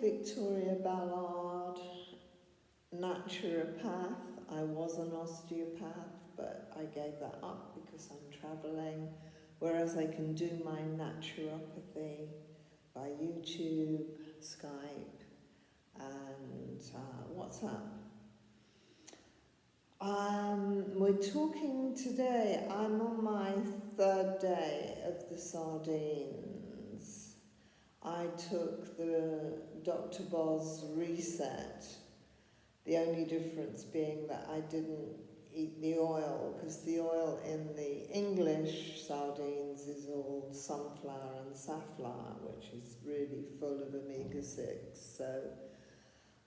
Victoria Ballard, naturopath. I was an osteopath, but I gave that up because I'm travelling, whereas I can do my naturopathy by YouTube, Skype, and WhatsApp. We're talking today, I'm on my third day of the sardines. I took the Dr. Boz reset, the only difference being that I didn't eat the oil, because the oil in the English sardines is all sunflower and safflower, which is really full of omega-6. So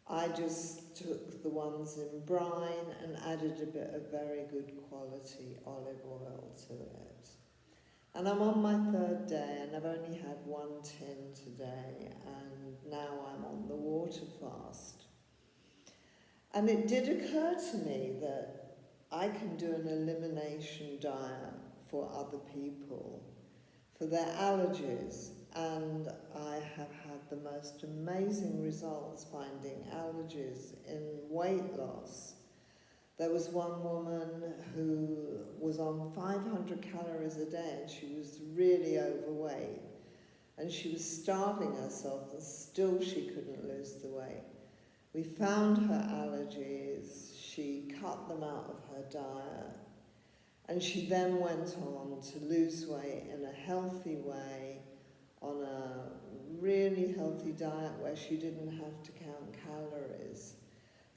I just took the ones in brine and added a bit of very good quality olive oil to it. And I'm on my third day, and I've only had one tin today, and now I'm on the water fast. And it did occur to me that I can do an elimination diet for other people, for their allergies, and I have had the most amazing results finding allergies in weight loss. There was one woman who was on 500 calories a day, and she was really overweight, and she was starving herself, and still she couldn't lose the weight. We found her allergies, she cut them out of her diet, and she then went on to lose weight in a healthy way, on a really healthy diet where she didn't have to count calories.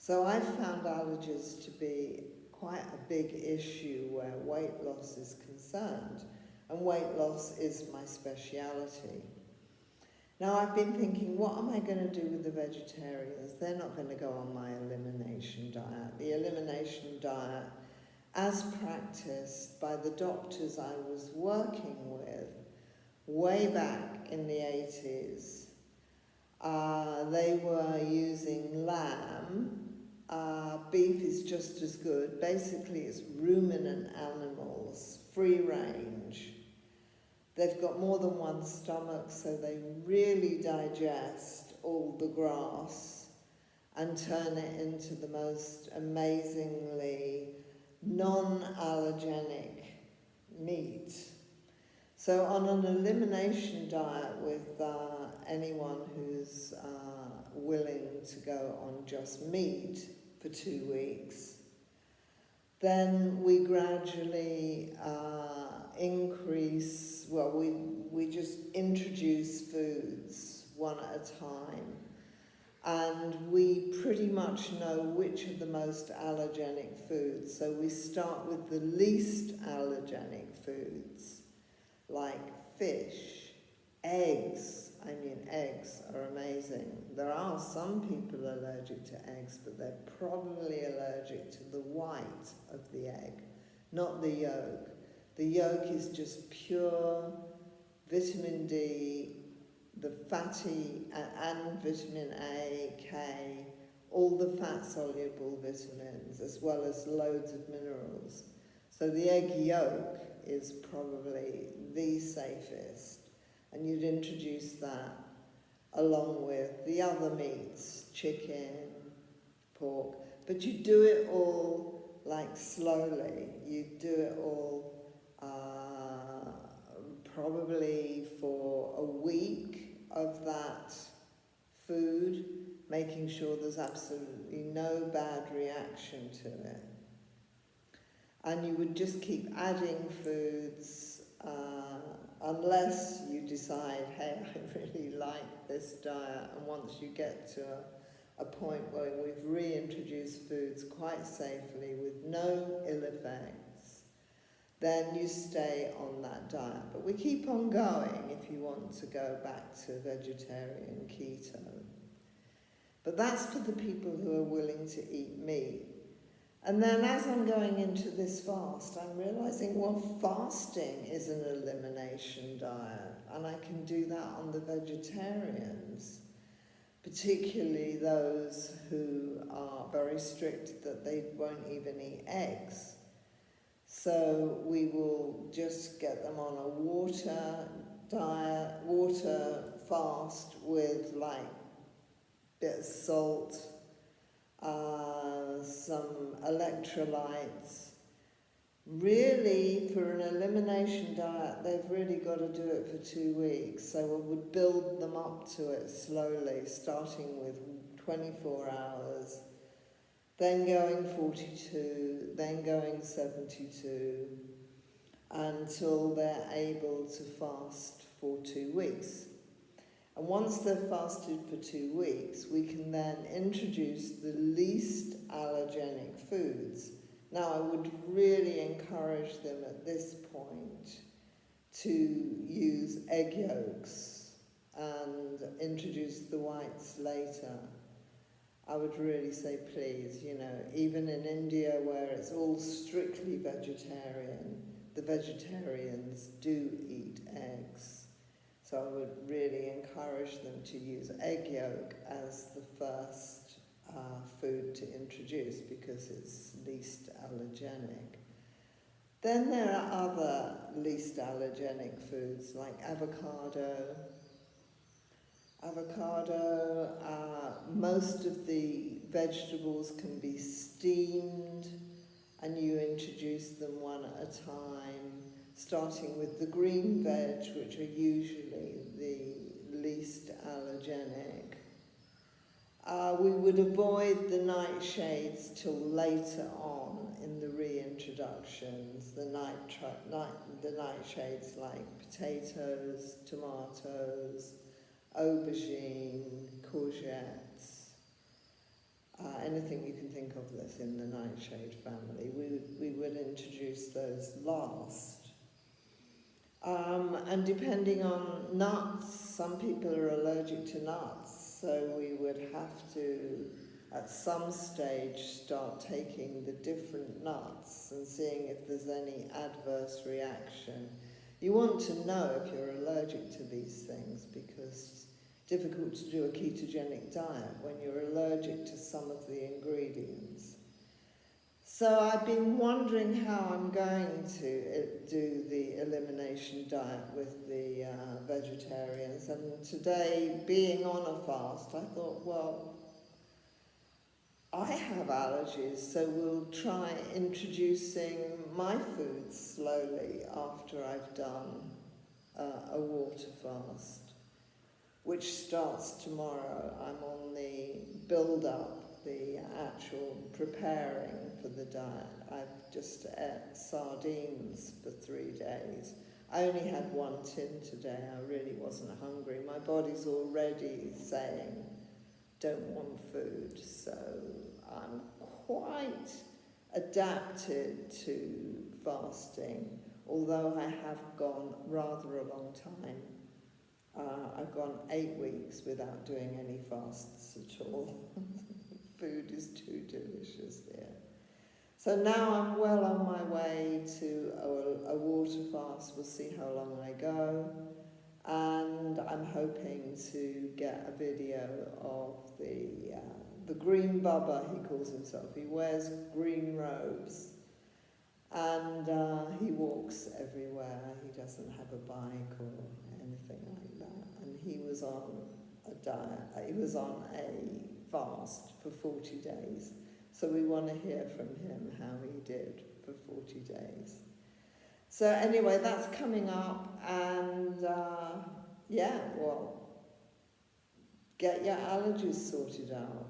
So I found allergies to be quite a big issue where weight loss is concerned, and weight loss is my speciality. Now I've been thinking, what am I going to do with the vegetarians? They're not going to go on my elimination diet. The elimination diet, as practiced by the doctors I was working with way back in the 80s, they were using lamb. Beef is just as good. Basically, it's ruminant animals, free range. They've got more than one stomach, so they really digest all the grass and turn it into the most amazingly non-allergenic meat. So on an elimination diet with anyone who's willing to go on just meat for 2 weeks, then we gradually increase, well, we just introduce foods one at a time, and we pretty much know which are the most allergenic foods. So we start with the least allergenic foods, like fish, eggs. I mean, eggs are amazing. There are some people allergic to eggs, but they're probably allergic to the white of the egg, not the yolk. The yolk is just pure vitamin D, the fatty, and vitamin A, K, all the fat-soluble vitamins, as well as loads of minerals. So the egg yolk is probably the safest, and you'd introduce that along with the other meats, chicken, pork, but you do it all like slowly. You do it all probably for a week of that food, making sure there's absolutely no bad reaction to it. And you would just keep adding foods unless you decide, hey, I really like this diet. And once you get to a point where we've reintroduced foods quite safely with no ill effects, then you stay on that diet. But we keep on going if you want to go back to vegetarian keto. But that's for the people who are willing to eat meat. And then as I'm going into this fast, I'm realizing, well, fasting is an elimination diet, and I can do that on the vegetarians, particularly those who are very strict that they won't even eat eggs. So we will just get them on a water diet, water fast with like bit of salt, some electrolytes. Really, for an elimination diet, they've really got to do it for 2 weeks. So we would build them up to it slowly, starting with 24 hours, then going 42, then going 72, until they're able to fast for 2 weeks. And once they've fasted for 2 weeks, we can then introduce the least allergenic foods. Now, I would really encourage them at this point to use egg yolks and introduce the whites later. I would really say, please, even in India where it's all strictly vegetarian, the vegetarians do eat eggs. So I would really encourage them to use egg yolk as the first food to introduce because it's least allergenic. Then there are other least allergenic foods like avocado. Most of the vegetables can be steamed, and you introduce them one at a time, starting with the green veg, which are usually the least allergenic. We would avoid the nightshades till later on in the reintroductions, the nightshades like potatoes, tomatoes, aubergine, courgettes, anything you can think of that's in the nightshade family. We would introduce those last. And depending on nuts, some people are allergic to nuts, so we would have to, at some stage, start taking the different nuts and seeing if there's any adverse reaction. You want to know if you're allergic to these things because it's difficult to do a ketogenic diet when you're allergic to some of the ingredients. So I've been wondering how I'm going to do the elimination diet with the vegetarians, and today, being on a fast, I thought, well, I have allergies, so we'll try introducing my food slowly after I've done a water fast, which starts tomorrow. I'm on the build-up, the actual preparing for the diet. I've just ate sardines for 3 days. I only had 1 tin today. I really wasn't hungry. My body's already saying, don't want food. So I'm quite adapted to fasting, although I have gone rather a long time. I've gone 8 weeks without doing any fasts at all. Food is too delicious here. So now I'm well on my way to a water fast. We'll see how long I go. And I'm hoping to get a video of the green bubba, he calls himself. He wears green robes and he walks everywhere. He doesn't have a bike or anything like that. And he was on a diet. He was on a fast for 40 days. So we want to hear from him how he did for 40 days. So anyway, that's coming up, and get your allergies sorted out.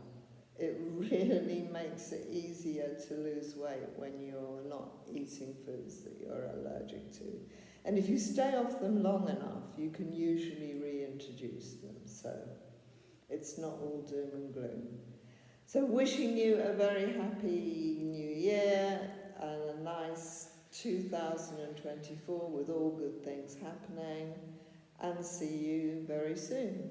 It really makes it easier to lose weight when you're not eating foods that you're allergic to. And if you stay off them long enough, you can usually reintroduce them. So it's not all doom and gloom. So wishing you a very happy new year and a nice 2024 with all good things happening, and see you very soon.